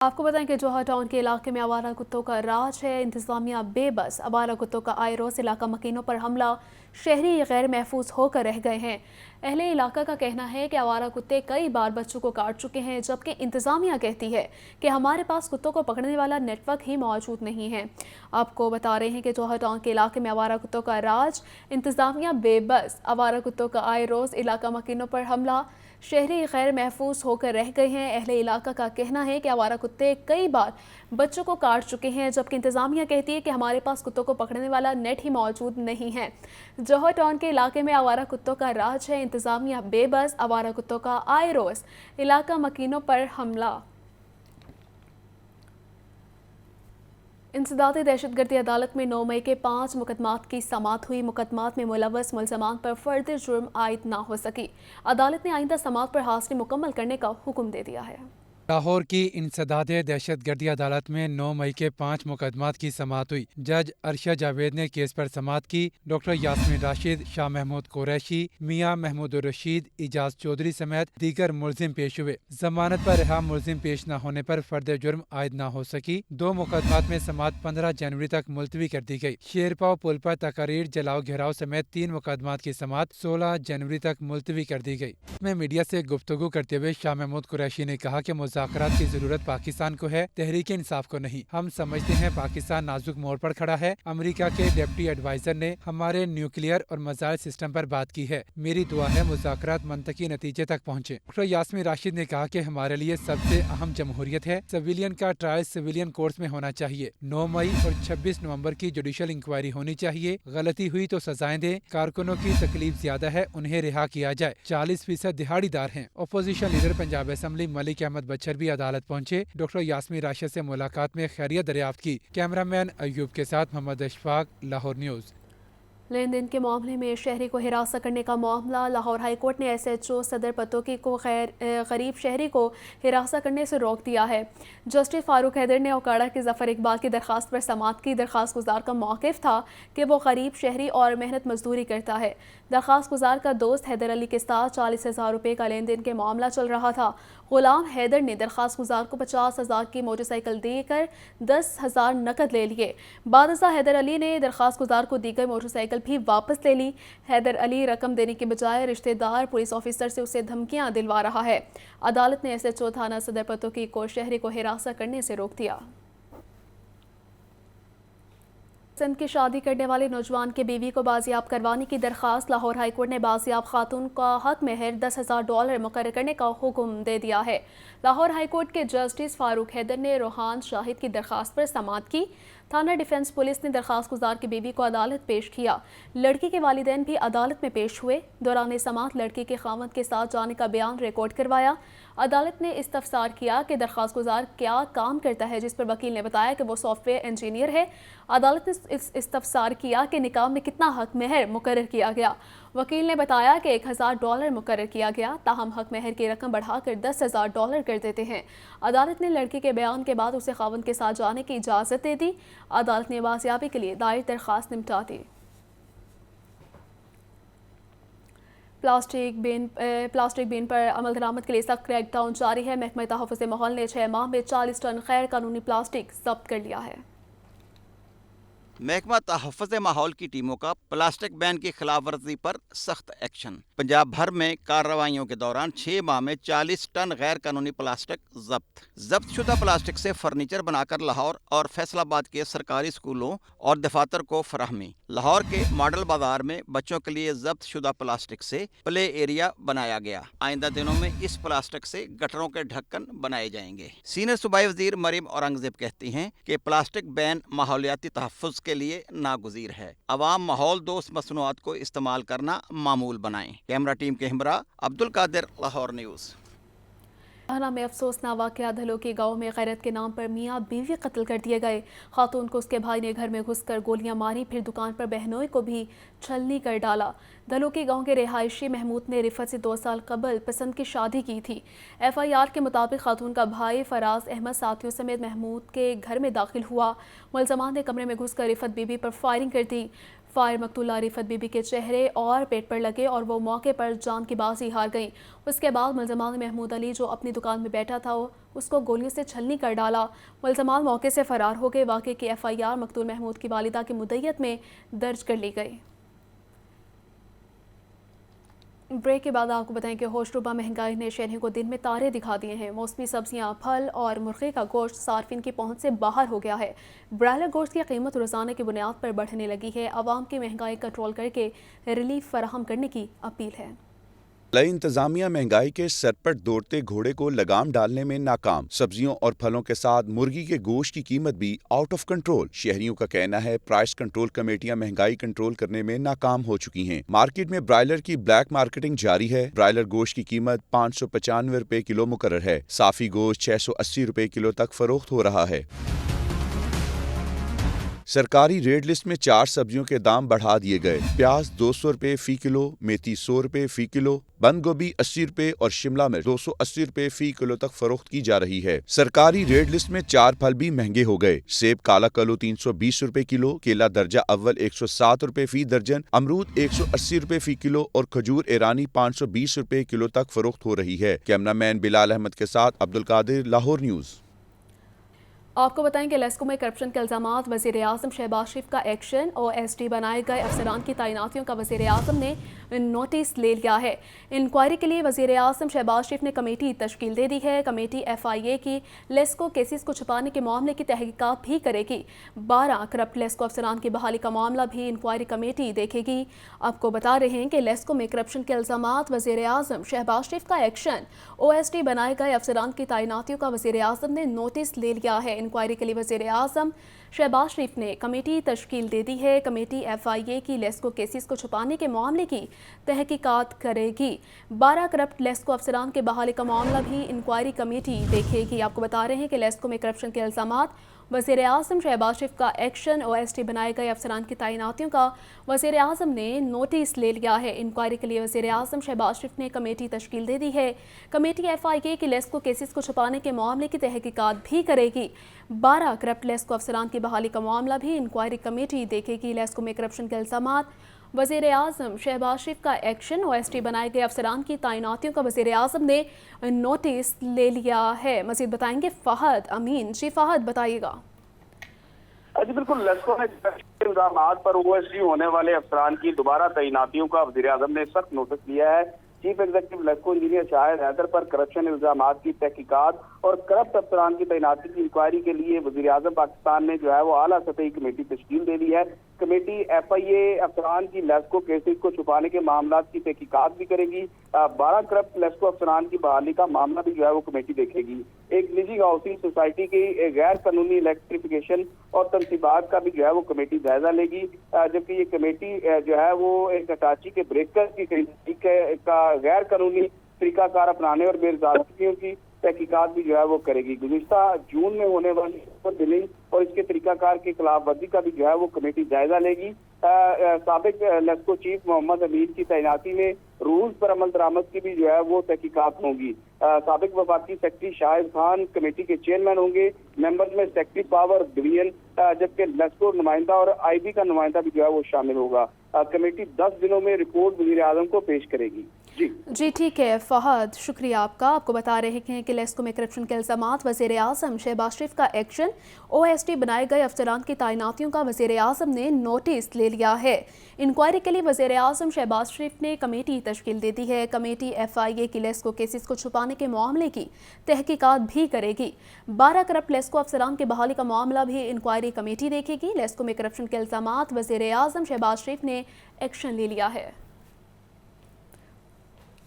आपको बताएं कि जौहर टाउन के इलाके में आवारा कुत्तों का राज है। इंतजामिया बेबस। आवारा कुत्तों का आए रोज इलाका मकीनों पर हमला, शहरी गैर महफूज होकर रह गए हैं। अहले इलाका का कहना है कि आवारा कुत्ते कई बार बच्चों को काट चुके हैं, जबकि इंतजामिया कहती है कि हमारे पास कुत्तों को पकड़ने वाला नेटवर्क ही मौजूद नहीं है। आपको बता रहे हैं कि जौहर टाउन के इलाके में आवारा कुत्तों का राज, इंतजामिया बेबस। आवारा कुत्तों का आए रोज इलाका मकीनों पर हमला, शहरी गैर महफूज होकर रह गए हैं। अहले इलाका का कहना है कि आवारा कुत्ते कई बार बच्चों को काट चुके हैं, जबकि इंतजामिया कहती है कि हमारे पास कुत्तों को पकड़ने वाला नेट ही मौजूद नहीं है। जौहर टाउन के इलाके में आवारा कुत्तों का राज है, इंतजामिया बेबस। आवारा कुत्तों का आए रोज इलाका मकीनों पर हमला। इंसदादी दहशतगर्दी अदालत में 9 मई के 5 मुकदमात की समाअत हुई। मुकदमात में मुलव्वस मुल्ज़मान पर फर्द जुर्म आयद ना हो सकी। अदालत ने आइंदा समाअत पर हाजिरी मुकम्मल करने का हुक्म दे दिया है। लाहौर की इंसदादे दहशतगर्दी अदालत में 9 मई के 5 मुकदमात की समाअत हुई। जज अरशद जावेद ने केस पर समाअत की। डॉक्टर यास्मीन राशिद, शाह महमूद कुरैशी, मियां महमूद रशीद, इजाज चौधरी समेत दीगर मुलजिम पेश हुए। जमानत पर रिहा मुलजिम पेश न होने पर फर्द जुर्म आयद न हो सकी। 2 मुकदमात में समाअत 15 जनवरी तक मुलतवी कर दी गई। शेरपाव पुल पर तकारीर, जलाओ घेराव समेत 3 मुकदमात की समाअत 16 जनवरी तक मुलतवी कर दी गई। इसमें मीडिया से गुफ्तगू करते हुए शाह महमूद कुरैशी ने कहा कि मुज़ाकरात की जरूरत पाकिस्तान को है, तहरीक इंसाफ को नहीं। हम समझते हैं पाकिस्तान नाजुक मोड़ पर खड़ा है। अमेरिका के डिप्टी एडवाइजर ने हमारे न्यूक्लियर और मिसाइल सिस्टम पर बात की है। मेरी दुआ है मुज़ाकरात मंतकी नतीजे तक पहुँचे। डॉक्टर यास्मीन राशिद ने कहा कि हमारे लिए सबसे अहम जमहूरियत है। सिविलियन का ट्रायल सिविलियन कोर्ट्स में होना चाहिए। 9 मई और 26 नवंबर की जुडिशल इंक्वायरी होनी चाहिए। गलती हुई तो सजाएं दें। कारकुनों की तकलीफ ज्यादा है, उन्हें रिहा किया जाए। 40% दिहाड़ीदार हैं। Opposition leader Punjab assembly Malik Ahmad Bachar भी अदालत पहुंचे। डॉक्टर यास्मीन राशिद से मुलाकात में खैरियत दरियाफ्त की। कैमरामैन अयूब के साथ मोहम्मद अशफाक, लाहौर न्यूज़। लेन देन के मामले में शहरी को हिरासत करने का मामला। लाहौर हाई कोर्ट ने SHO सदर पतोकी को गरीब शहरी को हिरासत करने से रोक दिया है। जस्टिस फारूक हैदर ने ओकाड़ा के जफर इकबाल की दरख्वास्त पर समाअत की। दरख्वास्त गुजार का मौक़िफ़ था कि वो गरीब शहरी और मेहनत मजदूरी करता है। दरख्वास्त गुजार का दोस्त हैदर अली के साथ 40,000 रुपये का लेन देन के मामला चल रहा था। गुलाम हैदर ने दरख्वास्त गुजार को 50,000 की मोटरसाइकिल देकर 10,000 नकद ले लिए। बाद हैदर अली ने दरख्वास्त गुजार को दी गई मोटरसाइकिल भी वापस ले ली। हैदर अली रकम देने के बजाय रिश्तेदार पुलिस ऑफिसर से उसे धमकियां दिलवा रहा है। अदालत ने SHO थाना सदर पतोकी को शहरी को हिरासत करने से रोक दिया। सिंध की शादी करने वाले नौजवान की बीवी को बाजियाब करवाने की दरख्वास्त। लाहौर हाई कोर्ट ने बाजियाब खातून का हक महर $10,000 मुकर्रर करने का हुक्म दे दिया है। लाहौर हाई कोर्ट के जस्टिस फारूक हैदर ने रोहान शाहिद की दरख्वास्त पर समाअत की। थाना डिफेंस पुलिस ने दरख्वास्त गुजार की बीवी को अदालत पेश किया। लड़की के वालिदैन भी अदालत में पेश हुए। दौरान समाअत लड़की के खावंद के साथ जाने का बयान रिकॉर्ड करवाया। अदालत ने इस्तफसार किया कि दरख्वास्त गुजार क्या काम करता है, जिस पर वकील ने बताया कि वो सॉफ्टवेयर इंजीनियर है। अदालत ने इस्तफसार किया कि निकाह में कितना हक महर मुकर्रर किया गया। वकील ने बताया कि $1,000 मुकर्रर किया गया, ताहम हक महर की रकम बढ़ाकर $10,000 कर देते हैं। अदालत ने लड़की के बयान के बाद उसे खावंद के साथ जाने की इजाज़त दे दी। अदालत ने बाजियाबी के लिए दायर दरख्वास्त निपटा दी। प्लास्टिक बिन पर अमल दरामद के लिए सख्त क्रैकडाउन जारी है। महकमा तहफ़्फ़ुज़ माहौल ने 6 माह में 40 टन गैर कानूनी प्लास्टिक जब्त कर लिया है। महकमा तहफ़्फ़ुज़ माहौल की टीमों का प्लास्टिक बैन की खिलाफ वर्जी पर सख्त एक्शन। पंजाब भर में कार्रवाइयों के दौरान 6 माह में 40 टन गैर कानूनी प्लास्टिक जब्त शुदा प्लास्टिक से फर्नीचर बनाकर लाहौर और फैसलाबाद के सरकारी स्कूलों और दफातर को फराहमी। लाहौर के मॉडल बाजार में बच्चों के लिए जब्त शुदा प्लास्टिक से प्ले एरिया बनाया गया। आइंदा दिनों में इस प्लास्टिक से गटरों के ढक्कन बनाए जाएंगे। सीनियर सूबाई वजीर मरीम औरंगजेब कहती हैं कि प्लास्टिक बैन माहौलियाती तहफ़्फ़ुज़ के लिए नागुज़ीर है। अवाम माहौल दोस्त मसनूआत को इस्तेमाल करना मामूल बनाएं। कैमरा टीम के हमरा अब्दुल कादिर, लाहौर न्यूज़। हना में अफसोसनाक वाक़या। धलोकी गांव में गैरत के नाम पर मियाँ बीवी कत्ल कर दिए गए। खातून को उसके भाई ने घर में घुसकर गोलियां मारी, फिर दुकान पर बहनोई को भी छलनी कर डाला। धलोकी गांव के रिहायशी महमूद ने रिफत से 2 साल कबल पसंद की शादी की थी। FIR के मुताबिक खातून का भाई फराज अहमद साथियों समेत महमूद के घर में दाखिल हुआ। मुलजमान ने कमरे में घुसकर रिफत बीबी पर फायरिंग कर दी। फायर मकतूला रिफत बीबी के चेहरे और पेट पर लगे और वो मौके पर जान की बाजी हार गईं। उसके बाद मुलजमान ने महमूद अली जो अपनी दुकान में बैठा था उसको गोलियों से छलनी कर डाला। मुलजमान मौके से फरार हो गए। वाक़े की FIR मकतूल महमूद की वालिदा की मुद्दत में दर्ज कर ली गई। ब्रेक के बाद आपको बताएं कि होशरुबा महंगाई ने शहरियों को दिन में तारे दिखा दिए हैं। मौसमी सब्जियां, फल और मुर्गे का गोश्त सार्फिन की पहुंच से बाहर हो गया है। ब्रायलर गोश्त की कीमत रोजाना की बुनियाद पर बढ़ने लगी है। आवाम की महंगाई कंट्रोल करके रिलीफ फराहम करने की अपील है। नई इंतजामिया महंगाई के सर पर दौड़ते घोड़े को लगाम डालने में नाकाम। सब्जियों और फलों के साथ मुर्गी के गोश्त की कीमत भी आउट ऑफ कंट्रोल। शहरियों का कहना है प्राइस कंट्रोल कमेटियां महंगाई कंट्रोल करने में नाकाम हो चुकी हैं। मार्केट में ब्रायलर की ब्लैक मार्केटिंग जारी है। ब्रायलर गोश्त की कीमत 595 रुपए किलो मुकर्रर है। साफी गोश्त 680 रुपए किलो तक फरोख्त हो रहा है। सरकारी रेट लिस्ट में 4 सब्जियों के दाम बढ़ा दिए गए। प्याज 200 रुपए फी किलो, मेथी 100 रुपए फी किलो, बंद गोभी 80 रुपए और शिमला मिर्च 280 रुपए फी किलो तक फरोख्त की जा रही है। सरकारी रेट लिस्ट में 4 फल भी महंगे हो गए। सेब काला कल्लू 320 रुपए किलो, केला दर्जा अव्वल 107 रुपए फी दर्जन, अमरूद 180 रुपए फी किलो और खजूर ईरानी 520 रुपए किलो तक फरोख्त हो रही है। कैमरामैन बिलाल अहमद के साथ अब्दुल कादिर, लाहौर न्यूज़। आपको बताएं कि लेस्को में करप्शन के इल्जामात, वज़ीर आज़म शहबाज शरीफ का एक्शन। OSD बनाए गए अफसरान की तैनातियों का वज़ीर आज़म ने नोटिस ले लिया है। इंक्वायरी के लिए वज़ीर आज़म शहबाज शरीफ ने कमेटी तश्कील दे दी है। कमेटी FIA की लेस्को केसेस को छुपाने के मामले की तहकीकात भी करेगी। 12 करप्ट लेस्को अफसरान की बहाली का मामला भी इंक्वायरी कमेटी देखेगी। आपको बता रहे हैं कि लेस्को में करप्शन के इल्जामात, वज़ीर आज़म शहबाज शरीफ का एक्शन, OSD बनाए गए अफसरान की तैनातियों का वज़ीर आज़म ने नोटिस ले लिया है। इंक्वायरी के लिए वज़ीर आज़म शहबाज शरीफ ने कमेटी तश्कील दे दी है। कमेटी FIA की लेस्को केसेस को छुपाने के मामले की तहकीकात करेगी। 12 करप्ट लेस्को अफसरान के बहाली का मामला भी इंक्वायरी कमेटी देखेगी। आपको बता रहे हैं कि लेस्को में करप्शन के इल्जामात, वज़ीर आज़म शहबाज शरीफ का एक्शन, OSD बनाए गए अफसरान की तैनातियों का वज़ीर आज़म ने नोटिस ले लिया है। इंक्वायरी के लिए वज़ीर आज़म शहबाज शरीफ ने कमेटी तश्कील दे दी है। कमेटी FIA की लेस्को केसेस को छुपाने के मामले की तहकीकात भी करेगी। 12 करप्ट लेस्को अफसरान की बहाली का मामला भी इंक्वायरी कमेटी देखेगी। लेस्को में करप्शन के इल्जामात, वज़ीर आज़म शहबाज शरीफ का एक्शन, OSD बनाए गए अफसरान की तैनातियों का वज़ीर आज़म ने नोटिस ले लिया है। मज़ीद बताएंगे फ़हद अमीन। जी फ़हद, बताइएगा। जी बिल्कुल, लेस्को ने इल्जामात पर OSD होने वाले अफसरान की दोबारा तैनातियों का वज़ीर आज़म ने सख्त नोटिस लिया है। Chief executive LESCO engineer Shahid Haider पर करप्शन इल्जामात की तहकीकात और करप्ट अफसरान की तैनाती की इंक्वायरी के लिए वज़ीर आज़म पाकिस्तान ने जो है वो आला सतही कमेटी तश्कील दे दी है। कमेटी FIA अफसरान की लेस्को केसेस को छुपाने के मामला की तहकीकात भी करेगी। 12 करप्ट लेस्को अफसरान की बहाली का मामला भी जो है वो कमेटी देखेगी। एक निजी हाउसिंग सोसाइटी की गैर कानूनी इलेक्ट्रिफिकेशन और तनसीबात का भी जो है वो कमेटी जायजा लेगी। जबकि ये कमेटी जो है वो एक अटाची के ब्रेकर की का गैर कानूनी तरीकाकार अपनाने और बेरजादगियों की तहकीकात भी जो है वो करेगी। गुज़िश्ता जून में होने वाली बिलिंग और इसके तरीकाकार की खिलाफ वर्जी का भी जो है वो कमेटी जायजा लेगी। साबिक लेस्को चीफ मोहम्मद अमीन की तैनाती में रूल्स पर अमल दरामद की भी जो है वो तहकीकात होंगी। साबिक वफाकी सेक्रेटरी शाहिद खान कमेटी के चेयरमैन होंगे। मेंबर्स में सेक्रेटरी पावर डिवीजन, जबकि लेस्को नुमाइंदा और IB का नुमाइंदा भी जो है वो शामिल होगा। कमेटी 10 दिनों में रिपोर्ट वज़ीर आज़म को पेश करेगी। जी ठीक है फ़हद, शुक्रिया आपका। आपको बता रहे हैं कि लेस्को में करप्शन के इल्जामात, वज़ीर आज़म शहबाज शरीफ का एक्शन, OSD बनाए गए अफसरान की तैनातियों का वज़ीर आज़म ने नोटिस ले लिया है। इंक्वायरी के लिए वज़ीर आज़म शहबाज शरीफ ने कमेटी तश्कील दे दी है। कमेटी FIA की लेस्को केसेस को छुपाने के मामले की तहकीकात भी करेगी। 12 करप्ट लेस्को अफसरान की बहाली का मामला भी इंक्वायरी कमेटी देखेगी। लेस्को में करप्शन के इल्जामात, वज़ीर आज़म शहबाज शरीफ ने एक्शन ले लिया है।